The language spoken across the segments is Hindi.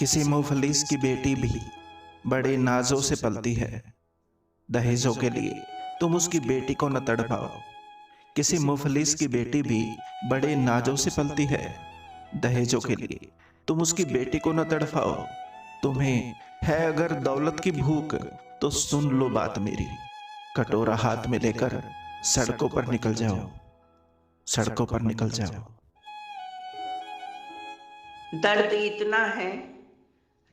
किसी मुफलिस की बेटी भी बड़े नाजों से पलती है। दहेजों के लिए तुम उसकी बेटी को न तड़पाओ। किसी मुफलिस की बेटी भी बड़े नाजों से पलती है। दहेजों के लिए तुम उसकी बेटी को न तड़पाओ। तुम्हें है अगर दौलत की भूख तो सुन लो बात मेरी। कटोरा हाथ में लेकर सड़कों पर निकल जाओ, सड़कों पर निकल जाओ। दर्द इतना है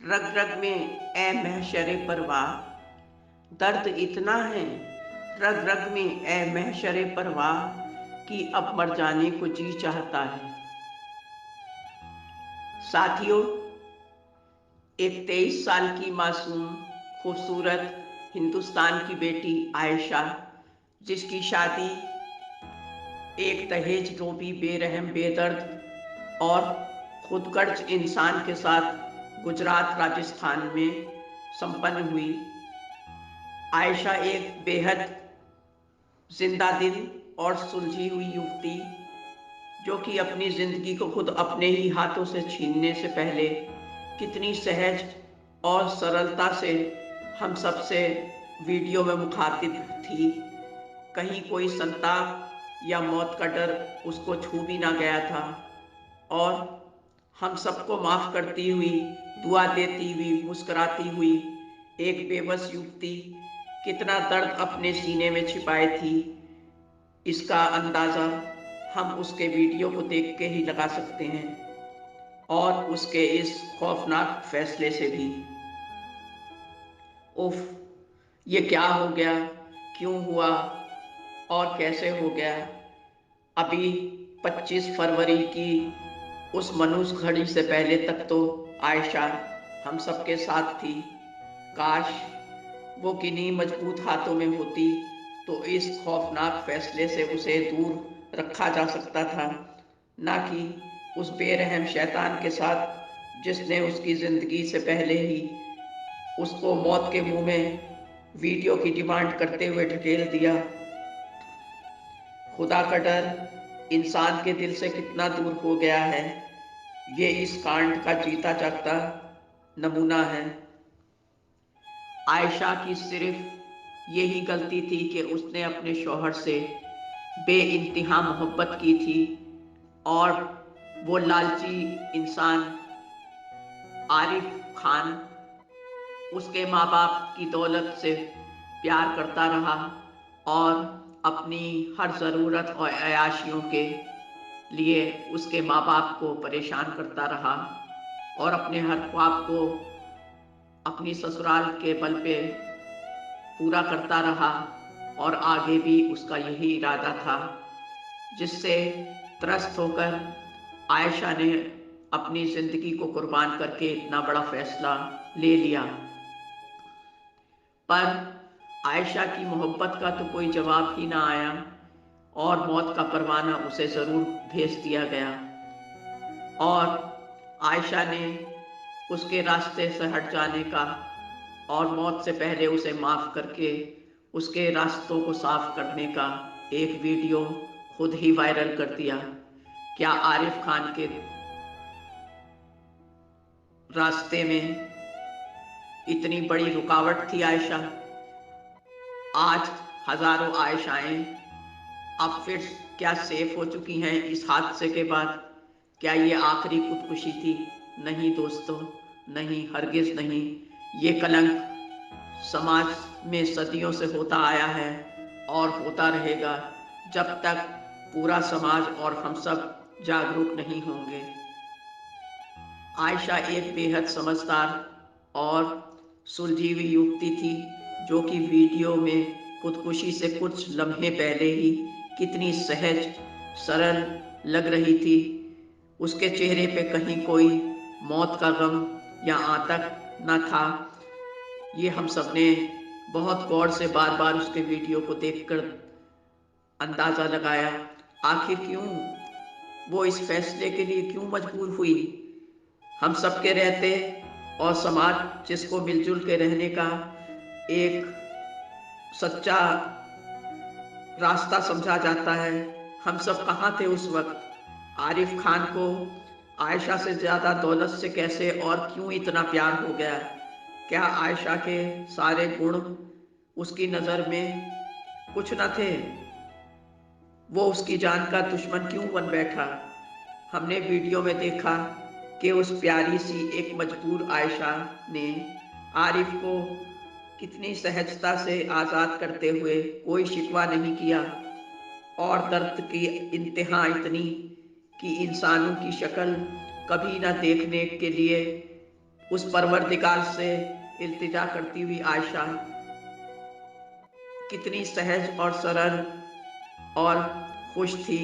रग रग में ए महशरे परवाह। दर्द इतना है रग रग में ए महशरे परवाह कि अब मर जाने को जी चाहता है। साथियों, एक 23 साल की मासूम खूबसूरत हिंदुस्तान की बेटी आयशा, जिसकी शादी एक दहेज लोभी बेरहम बेदर्द और खुदगर्ज इंसान के साथ गुजरात राजस्थान में संपन्न हुई। आयशा एक बेहद जिंदा दिल और सुलझी हुई युवती, जो कि अपनी जिंदगी को खुद अपने ही हाथों से छीनने से पहले कितनी सहज और सरलता से हम सबसे वीडियो में मुखातिब थी। कहीं कोई संताप या मौत का डर उसको छू भी ना गया था और हम सबको माफ करती हुई, दुआ देती हुई, मुस्कुराती हुई एक बेबस युवती कितना दर्द अपने सीने में छिपाए थी, इसका अंदाजा हम उसके वीडियो को देख के ही लगा सकते हैं और उसके इस खौफनाक फैसले से भी। उफ, ये क्या हो गया, क्यों हुआ और कैसे हो गया। अभी 25 फरवरी की उस मनुष्य घड़ी से पहले तक तो आयशा हम सबके साथ थी। काश वो किन्हीं मजबूत हाथों में होती तो इस खौफनाक फैसले से उसे दूर रखा जा सकता था, ना कि उस बेरहम शैतान के साथ जिसने उसकी जिंदगी से पहले ही उसको मौत के मुंह में वीडियो की डिमांड करते हुए ढकेल दिया। खुदा का डर इंसान के दिल से कितना दूर हो गया है, ये इस कांड का जीता जागता नमूना है। आयशा की सिर्फ यही गलती थी कि उसने अपने शौहर से बेइंतहा मोहब्बत की थी और वो लालची इंसान आरिफ खान उसके माँ बाप की दौलत से प्यार करता रहा और अपनी हर ज़रूरत और अयाशियों के लिए उसके माँ बाप को परेशान करता रहा और अपने हर ख्वाब को अपनी ससुराल के बल पे पूरा करता रहा और आगे भी उसका यही इरादा था, जिससे त्रस्त होकर आयशा ने अपनी जिंदगी को कुर्बान करके इतना बड़ा फैसला ले लिया। पर आयशा की मोहब्बत का तो कोई जवाब ही ना आया और मौत का परवाना उसे ज़रूर भेज दिया गया और आयशा ने उसके रास्ते से हट जाने का और मौत से पहले उसे माफ़ करके उसके रास्तों को साफ करने का एक वीडियो खुद ही वायरल कर दिया। क्या आरिफ खान के रास्ते में इतनी बड़ी रुकावट थी आयशा? आज हजारों आयशाएं अब फिर क्या सेफ हो चुकी हैं इस हादसे के बाद? क्या ये आखिरी खुदकुशी थी? नहीं दोस्तों, नहीं, हरगिज नहीं। ये कलंक समाज में सदियों से होता आया है और होता रहेगा जब तक पूरा समाज और हम सब जागरूक नहीं होंगे। आयशा एक बेहद समझदार और सुलझी हुई युवती थी, जो कि वीडियो में खुदकुशी से कुछ लम्हे पहले ही कितनी सहज सरल लग रही थी। उसके चेहरे पे कहीं कोई मौत का गम या आतंक न था। ये हम सब ने बहुत गौर से बार बार उसके वीडियो को देखकर अंदाज़ा लगाया। आखिर क्यों वो इस फैसले के लिए क्यों मजबूर हुई? हम सबके रहते और समाज जिसको मिलजुल के रहने का एक सच्चा रास्ता समझा जाता है, हम सब कहाँ थे उस वक्त? आरिफ खान को आयशा से ज़्यादा दौलत से कैसे और क्यों इतना प्यार हो गया? क्या आयशा के सारे गुण उसकी नज़र में कुछ न थे? वो उसकी जान का दुश्मन क्यों बन बैठा? हमने वीडियो में देखा कि उस प्यारी सी एक मजबूर आयशा ने आरिफ को कितनी सहजता से आज़ाद करते हुए कोई शिकवा नहीं किया, और दर्द की इंतहा इतनी कि इंसानों की शक्ल कभी न देखने के लिए उस परवरदिगार से इल्तिजा करती हुई आयशा कितनी सहज और सरल और खुश थी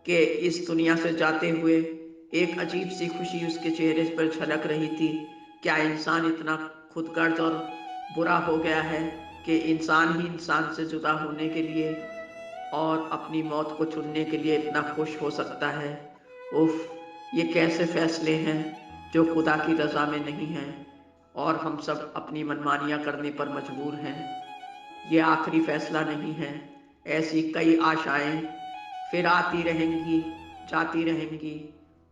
कि इस दुनिया से जाते हुए एक अजीब सी खुशी उसके चेहरे पर झलक रही थी। क्या इंसान इतना खुदगर्ज और बुरा हो गया है कि इंसान ही इंसान से जुदा होने के लिए और अपनी मौत को चुनने के लिए इतना खुश हो सकता है? उफ, ये कैसे फैसले हैं जो खुदा की रज़ा में नहीं हैं और हम सब अपनी मनमानियाँ करने पर मजबूर हैं। ये आखिरी फैसला नहीं है। ऐसी कई आशाएं फिर आती रहेंगी, जाती रहेंगी,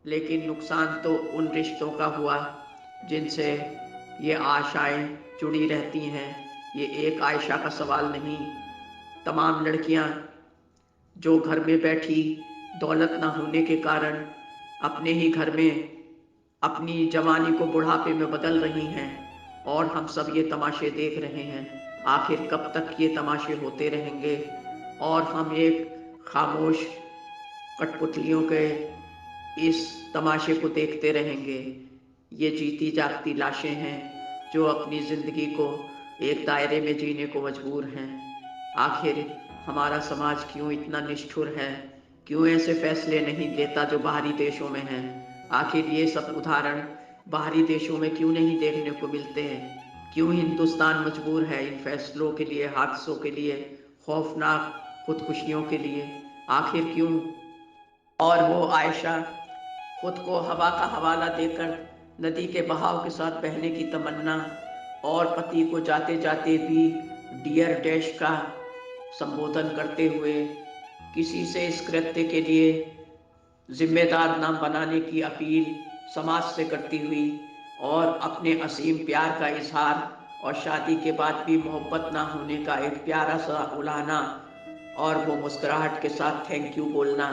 लेकिन नुकसान तो उन रिश्तों का हुआ जिनसे ये आशाएं जुड़ी रहती हैं। ये एक आयशा का सवाल नहीं, तमाम लड़कियां जो घर में बैठी दौलत ना होने के कारण अपने ही घर में अपनी जवानी को बुढ़ापे में बदल रही हैं, और हम सब ये तमाशे देख रहे हैं। आखिर कब तक ये तमाशे होते रहेंगे और हम एक खामोश कठपुतलियों के इस तमाशे को देखते रहेंगे? ये जीती जागती लाशें हैं जो अपनी ज़िंदगी को एक दायरे में जीने को मजबूर हैं। आखिर हमारा समाज क्यों इतना निष्ठुर है? क्यों ऐसे फैसले नहीं लेता जो बाहरी देशों में हैं? आखिर ये सब उदाहरण बाहरी देशों में क्यों नहीं देखने को मिलते हैं? क्यों हिंदुस्तान मजबूर है इन फैसलों के लिए, हादसों के लिए, खौफनाक खुदकुशियों के लिए? आखिर क्यों? और वो आयशा खुद को हवा का हवाला देकर नदी के बहाव के साथ बहने की तमन्ना, और पति को जाते जाते भी डियर डैश का संबोधन करते हुए किसी से इस कृत्य के लिए जिम्मेदार न बनाने की अपील समाज से करती हुई, और अपने असीम प्यार का इजहार और शादी के बाद भी मोहब्बत ना होने का एक प्यारा सा उलाहना, और वो मुस्कुराहट के साथ थैंक यू बोलना,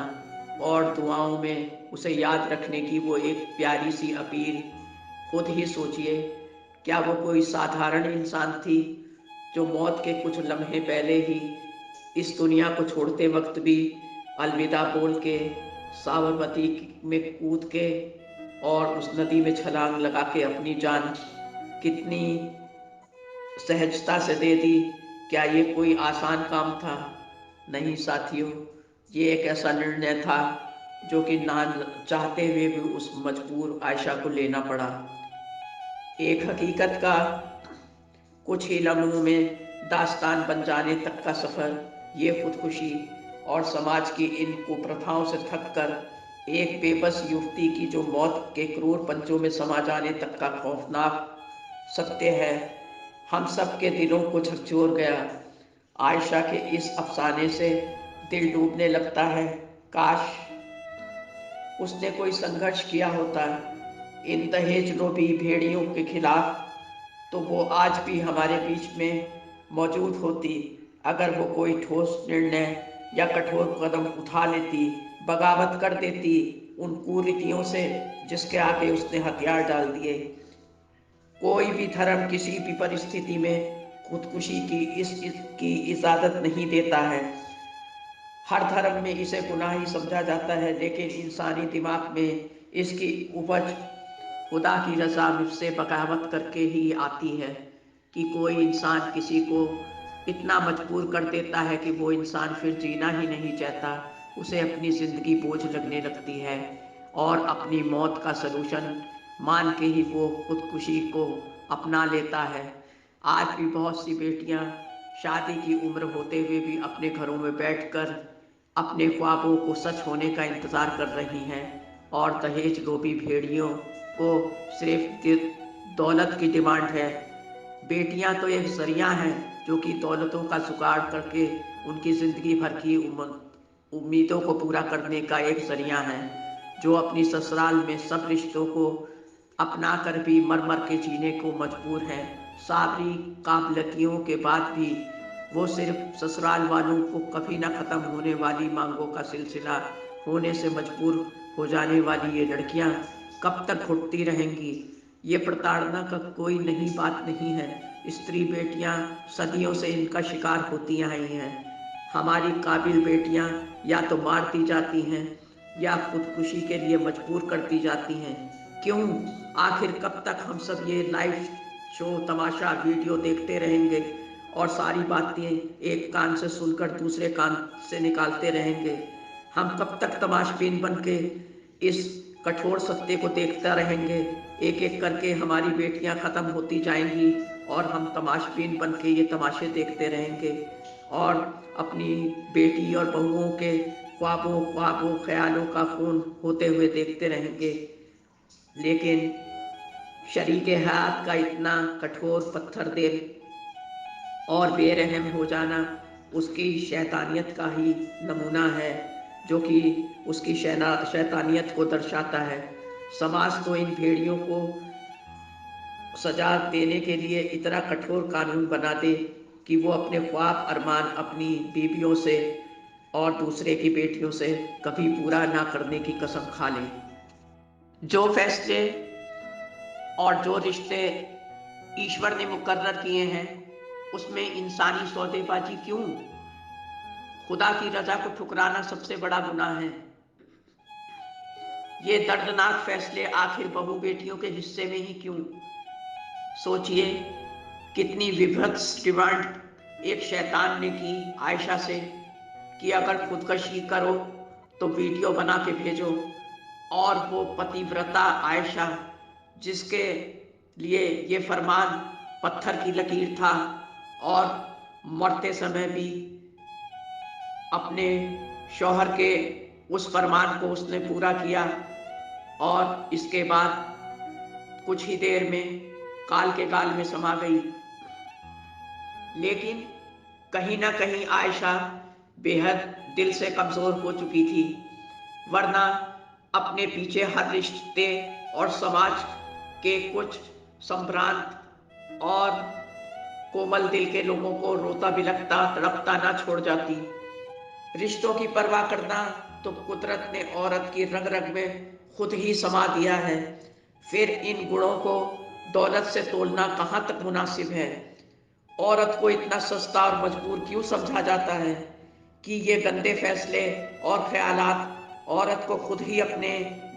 और दुआओं में उसे याद रखने की वो एक प्यारी सी अपील। खुद ही सोचिए, क्या वो कोई साधारण इंसान थी जो मौत के कुछ लम्हे पहले ही इस दुनिया को छोड़ते वक्त भी अलविदा बोल के साबरमती में कूद के और उस नदी में छलांग लगा के अपनी जान कितनी सहजता से दे दी? क्या ये कोई आसान काम था? नहीं साथियों, ये एक ऐसा निर्णय था जो कि ना चाहते हुए भी उस मजबूर आयशा को लेना पड़ा। एक हकीकत का कुछ ही लम्हों में दास्तान बन जाने तक का सफ़र, ये खुदकुशी और समाज की इन कुप्रथाओं से थक कर एक बेबस युवती की जो मौत के क्रूर पंजों में समा जाने तक का खौफनाक सत्य है, हम सब के दिलों को झकझोर गया। आयशा के इस अफसाने से दिल डूबने लगता है। काश उसने कोई संघर्ष किया होता इन दहेज लोभी भेड़ियों के खिलाफ, तो वो आज भी हमारे बीच में मौजूद होती। अगर वो कोई ठोस निर्णय या कठोर कदम उठा लेती, बगावत कर देती उन कुरीतियों से जिसके आगे उसने हथियार डाल दिए। कोई भी धर्म किसी भी परिस्थिति में खुदकुशी की इजाज़त नहीं देता है। हर धर्म में इसे गुनाह ही समझा जाता है, लेकिन इंसानी दिमाग में इसकी उपज खुदा की रज़ा से बगावत करके ही आती है कि कोई इंसान किसी को इतना मजबूर कर देता है कि वो इंसान फिर जीना ही नहीं चाहता, उसे अपनी ज़िंदगी बोझ लगने लगती है, और अपनी मौत का सलूशन मान के ही वो खुदकुशी को अपना लेता है। आज भी बहुत सी बेटियां शादी की उम्र होते हुए भी अपने घरों में बैठकर अपने ख्वाबों को सच होने का इंतज़ार कर रही हैं, और दहेज लोभी भेड़ियों को सिर्फ दौलत की डिमांड है। बेटियां तो एक जरिया हैं जो कि दौलतों का जुगाड़ करके उनकी ज़िंदगी भर की उम्मीदों को पूरा करने का एक जरिया है। जो अपनी ससुराल में सब रिश्तों को अपना कर भी मर मर के जीने को मजबूर है। सारी काबिलियतों के बाद भी वो सिर्फ ससुराल वालों को कभी ना ख़त्म होने वाली मांगों का सिलसिला होने से मजबूर हो जाने वाली ये लड़कियां कब तक घुटती रहेंगी। ये प्रताड़ना का कोई नई बात नहीं है। स्त्री बेटियां सदियों से इनका शिकार होती आई हैं। हमारी काबिल बेटियां या तो मार दी जाती हैं या खुदकुशी के लिए मजबूर कर दी जाती हैं। क्यों? आखिर कब तक हम सब ये लाइव शो, तमाशा, वीडियो देखते रहेंगे और सारी बातें एक कान से सुनकर दूसरे कान से निकालते रहेंगे? हम कब तक तमाशबीन बन के इस कठोर सत्य को देखता रहेंगे? एक एक करके हमारी बेटियां खत्म होती जाएंगी और हम तमाशबीन बन के ये तमाशे देखते रहेंगे और अपनी बेटी और बहुओं के ख्वाबों ख्यालों का खून होते हुए देखते रहेंगे। लेकिन शरीके हयात का इतना कठोर पत्थर दिल और बेरहम हो जाना उसकी शैतानियत का ही नमूना है, जो कि उसकी शैतानियत को दर्शाता है। समाज को इन भेड़ियों को सजा देने के लिए इतना कठोर कानून बना दे कि वो अपने ख्वाब अरमान अपनी बीवियों से और दूसरे की बेटियों से कभी पूरा ना करने की कसम खा ले। जो फैसले और जो रिश्ते ईश्वर ने मुकर्रर किए हैं उसमें इंसानी सौदेबाजी क्यों? खुदा की रजा को ठुकराना सबसे बड़ा गुनाह है। ये दर्दनाक फैसले आखिर बहू बेटियों के हिस्से में ही क्यों? सोचिए कितनी विभत्स डिमांड एक शैतान ने की आयशा से कि अगर खुदकशी करो तो वीडियो बना के भेजो। और वो पतिव्रता आयशा, जिसके लिए ये फरमान पत्थर की लकीर था और मरते समय भी अपने शौहर के उस फरमान को उसने पूरा किया और इसके बाद कुछ ही देर में काल के गाल में समा गई। लेकिन कहीं ना कहीं आयशा बेहद दिल से कमजोर हो चुकी थी, वरना अपने पीछे हर रिश्ते और समाज के कुछ संभ्रांत और कोमल दिल के लोगों को रोता बिलखता तड़पता ना छोड़ जाती। रिश्तों की परवाह करना तो कुदरत ने औरत की रग रग में खुद ही समा दिया है। फिर इन गुणों को दौलत से तोलना कहाँ तक मुनासिब है? औरत को इतना सस्ता और मजबूर क्यों समझा जाता है कि ये गंदे फैसले और ख्यालात औरत को खुद ही अपने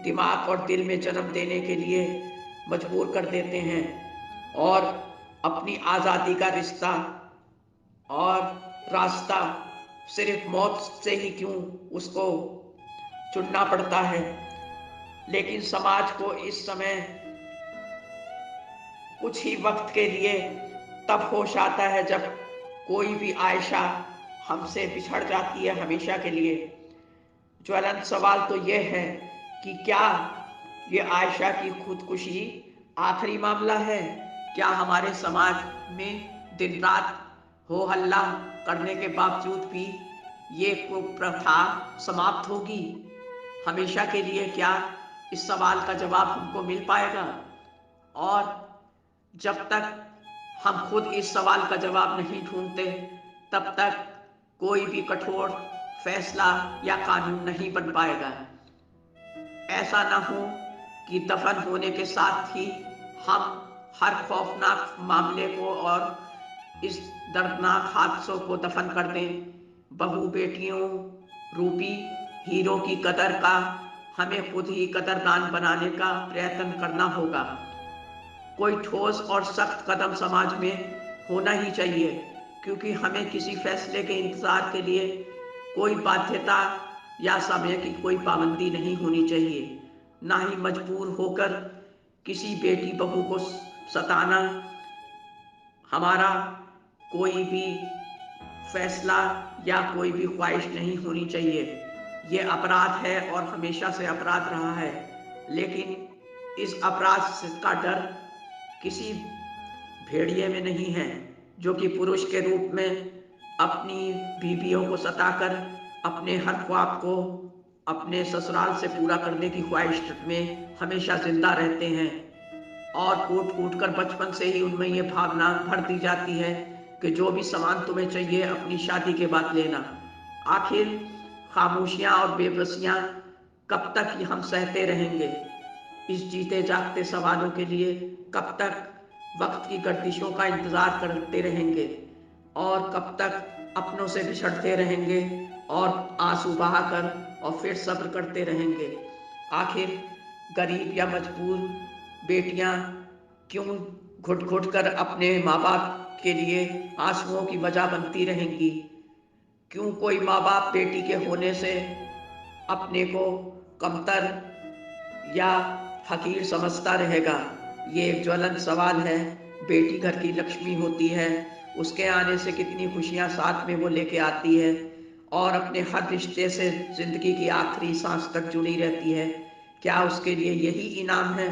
दिमाग और दिल में जन्म देने के लिए मजबूर कर देते हैं और अपनी आज़ादी का रिश्ता और रास्ता सिर्फ मौत से ही क्यों उसको चुनना पड़ता है। लेकिन समाज को इस समय कुछ ही वक्त के लिए तब होश आता है जब कोई भी आयशा हमसे बिछड़ जाती है हमेशा के लिए। ज्वलंत सवाल तो यह है कि क्या ये आयशा की खुदकुशी आखिरी मामला है? क्या हमारे समाज में दिन रात हो हल्ला करने के बावजूद भी ये कुप्रथा समाप्त होगी हमेशा के लिए? क्या इस सवाल का जवाब हमको मिल पाएगा? और जब तक हम खुद इस सवाल का जवाब नहीं ढूंढते तब तक कोई भी कठोर फैसला या कानून नहीं बन पाएगा। ऐसा ना हो कि दफन होने के साथ ही हम हर खौफनाक मामले को और इस दर्दनाक हादसों को दफन कर दें। बहू बेटियों रूपी हीरो की कदर का हमें खुद ही कदरदान बनाने का प्रयत्न करना होगा। कोई ठोस और सख्त कदम समाज में होना ही चाहिए, क्योंकि हमें किसी फैसले के इंतजार के लिए कोई बाध्यता या समय की कोई पाबंदी नहीं होनी चाहिए। ना ही मजबूर होकर किसी बेटी बहू को सताना हमारा कोई भी फैसला या कोई भी ख्वाहिश नहीं होनी चाहिए। ये अपराध है और हमेशा से अपराध रहा है। लेकिन इस अपराध का डर किसी भेड़िए में नहीं है जो कि पुरुष के रूप में अपनी बीवियों को सताकर अपने हर ख्वाब को अपने ससुराल से पूरा करने की ख्वाहिश में हमेशा जिंदा रहते हैं और कूट कूट कर बचपन से ही उनमें ये भावना भर दी जाती है कि जो भी सामान तुम्हें चाहिए अपनी शादी के बाद लेना। आखिर खामोशियां और बेबसियां कब तक ये हम सहते रहेंगे? इस जीते जागते सवालों के लिए कब तक वक्त की गर्दिशों का इंतजार करते रहेंगे और कब तक अपनों से बिछड़ते रहेंगे और आंसू बहाकर और फिर सब्र करते रहेंगे? आखिर गरीब या मजबूर बेटियां क्यों घुट घुट कर अपने माँ बाप के लिए आंसुओं की वजह बनती रहेंगी? क्यों कोई माँ बाप बेटी के होने से अपने को कमतर या हकीर समझता रहेगा? ये एक ज्वलंत सवाल है। बेटी घर की लक्ष्मी होती है, उसके आने से कितनी खुशियां साथ में वो लेके आती है और अपने हर रिश्ते से जिंदगी की आखिरी सांस तक जुड़ी रहती है। क्या उसके लिए यही इनाम है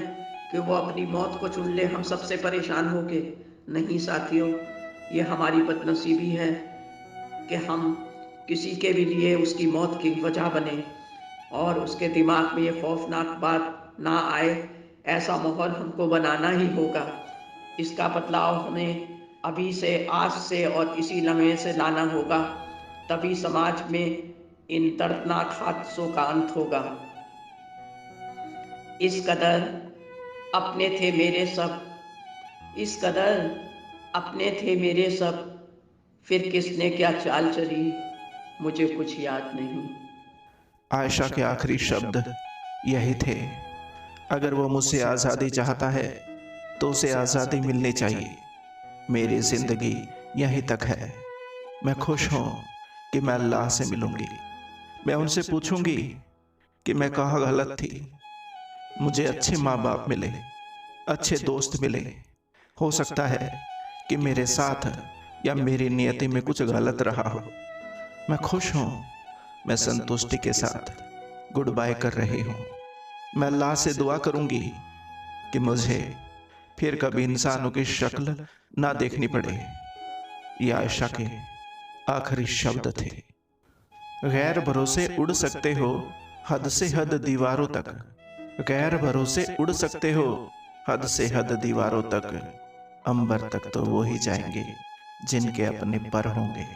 कि वो अपनी मौत को चुन ले हम सबसे परेशान होके? नहीं साथियों, ये हमारी बदनसीबी है कि हम किसी के भी लिए उसकी मौत की वजह बने और उसके दिमाग में ये खौफनाक बात ना आए। ऐसा माहौल हमको बनाना ही होगा। इसका बदलाव हमें अभी से, आज से और इसी लम्हे से लाना होगा। तभी समाज में इन दर्दनाक हादसों का अंत होगा। इस कदर अपने थे मेरे सब, इस कदर अपने थे मेरे सब, फिर किसने क्या चाल चली मुझे कुछ याद नहीं। आयशा के आखिरी शब्द यही थे। अगर वो मुझसे आज़ादी चाहता है तो उसे आज़ादी मिलनी चाहिए। मेरी जिंदगी यहीं तक है। मैं खुश हूँ कि मैं अल्लाह से मिलूंगी। मैं उनसे पूछूंगी कि मैं कहाँ गलत थी। मुझे अच्छे माँ बाप मिले, अच्छे दोस्त मिले। हो सकता है कि मेरे साथ या मेरी नियति में कुछ गलत रहा हो। मैं खुश हूँ। मैं संतुष्टि के साथ गुड बाय कर रही हूँ। मैं अल्लाह से दुआ करूंगी कि मुझे फिर कभी इंसानों की शक्ल ना देखनी पड़े। ये आयशा के आखिरी शब्द थे। गैर भरोसे उड़ सकते हो हद से हद दीवारों तक। गैर भरोसे उड़ सकते हो हद से हद दीवारों तक। अंबर तक तो वो ही जाएंगे जिनके अपने पर होंगे।